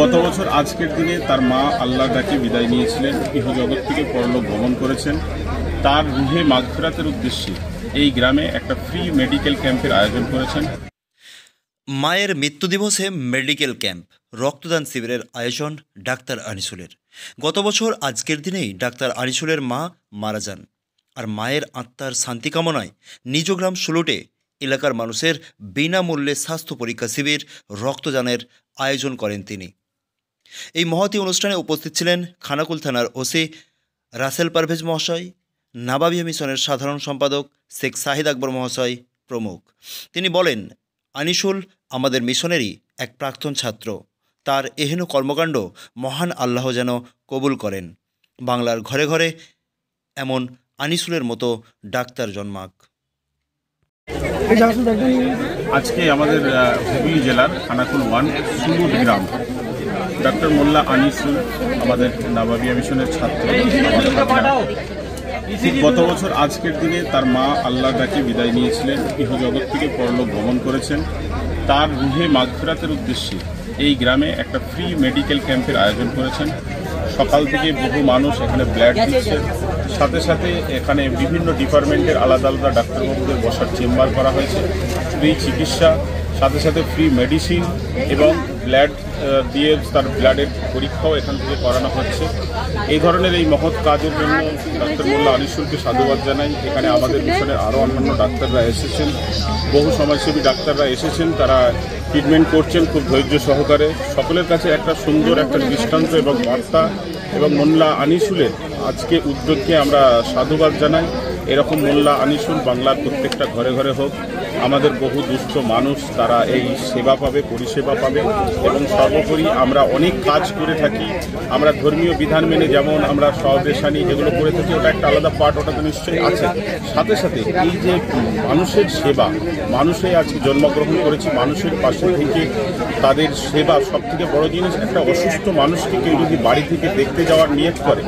গত বছর আজকের দিনে তার মা আল্লাহর ডাকে বিদায় নিয়েছিলেন, ইহজগৎ থেকে পরলোক গমন করেছেন। তার রুহে মাগফিরাতের উদ্দেশ্যে এই গ্রামে একটা ফ্রি মেডিকেল ক্যাম্পের আয়োজন করেছেন। মায়ের মৃত্যু দিবসে মেডিকেল ক্যাম্প, রক্তদান শিবিরের আয়োজন ডাক্তার আনিসুলের। গত বছর আজকের দিনেই ডাক্তার আনিসুলের মা মারা যান, আর মায়ের আত্মার শান্তি কামনায় নিজ গ্রাম সুলুটে এলাকার মানুষের বিনামূল্যে স্বাস্থ্য পরীক্ষা শিবির, রক্তদানের আয়োজন করেন তিনি। এই মহতী অনুষ্ঠানে উপস্থিত ছিলেন খানাকুল থানার ওসি রাসেল পারভেজ মহাশয়, নাবাবিয়া মিশনের সাধারণ সম্পাদক শেখ শাহিদ আকবর মহাশয় প্রমুখ। তিনি বলেন, আনিসুল আমাদের মিশনেরই এক প্রাক্তন ছাত্র। তার এহেন কর্মকাণ্ড মহান আল্লাহ যেন কবুল করেন। বাংলার ঘরে ঘরে এমন আনিসুলের মতো ডাক্তার জন্মাক। আজকে আমাদের হুগলি জেলার খানাকুল 1 সুলুট গ্রাম ডক্টর মোল্লা আনিসুল আমাদের নাবাবিয়া মিশনের ছাত্র। গত বছর আজকের দিনে তার মা আল্লাহর ডাকে বিদায় নিয়েছিলেন, ইহজগৎ থেকে পরলোক গমন করেছেন। তার রুহে মাগফিরাতের উদ্দেশ্যে এই গ্রামে একটা ফ্রি মেডিকেল ক্যাম্পের আয়োজন করেছেন। সকাল থেকে বহু মানুষ এখানে ব্লাড দিচ্ছে, সাথে সাথে এখানে বিভিন্ন ডিপার্টমেন্টের আলাদা আলাদা ডাক্তারবাবুদের বসার চেম্বার করা হয়েছে। ফ্রি চিকিৎসা, সাথে সাথে ফ্রি মেডিসিন এবং ব্লাড দিয়ে তার ব্লাডের পরীক্ষাও এখান থেকে করানো হচ্ছে। এই ধরনের এই মহৎ কাজের জন্য ডক্টর মোল্লা আনিসুলকে সাধুবাদ জানাই। এখানে আমাদের মিশনের আরও অন্যান্য ডাক্তাররা এসেছেন, বহু সমাজসেবী ডাক্তাররা এসেছেন, তারা ট্রিটমেন্ট করছেন খুব ধৈর্য সহকারে। সকলের কাছে একটা সুন্দর একটা দৃষ্টান্ত এবং বার্তা এবং মোল্লা আনিসুলের আজকে উদ্যোগকে আমরা সাধুবাদ জানাই। এরকম মোল্লা আনিসুল বাংলার প্রত্যেকটা ঘরে ঘরে হোক। আমাদের বহু দুস্থ মানুষ তারা এই সেবা পাবে, পরিষেবা পাবে। এবং সর্বোপরি আমরা অনেক কাজ করে থাকি, আমরা ধর্মীয় বিধান মেনে যেমন আমরা সহবেশানি যেগুলো করে থাকি, ওটা একটা আলাদা পার্ট, ওটা তো নিশ্চয়ই আছে। সাথে সাথে এই যে মানুষের সেবা, মানুষে আজকে জন্মগ্রহণ করেছি, মানুষের পাশে থেকে তাদের সেবা সব থেকে বড় জিনিস। একটা অসুস্থ মানুষকে কেউ যদি বাড়ি থেকে দেখতে যাওয়ার নিয়ত করে,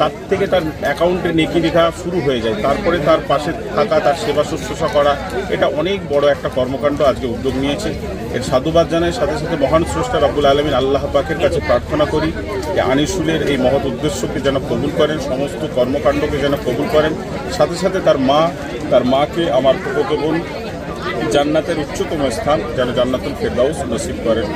তার থেকে তার অ্যাকাউন্টে নেকি লেখা শুরু হয়ে যায়, তারপরে তার পাশে থাকা, তার সেবা শুশ্রূষা করা, এটা অনেক বড় একটা কর্মকাণ্ড আজকে উদ্যোগ নিয়েছে। এর সাধুবাদ জানাই। সাথে সাথে মহান স্রষ্টা রব্বুল আলামিন আল্লাহ পাকের কাছে প্রার্থনা করি যে আনিসুলের এই মহৎ উদ্দেশ্যকে যেন কবুল করেন, সমস্ত কর্মকাণ্ডকে যেন কবুল করেন। সাথে সাথে তার মাকে আমার প্রকৃত বোন জান্নাতের উচ্চতম স্থান যেন জান্নাতুল ফেরদাউস নসিব করেন।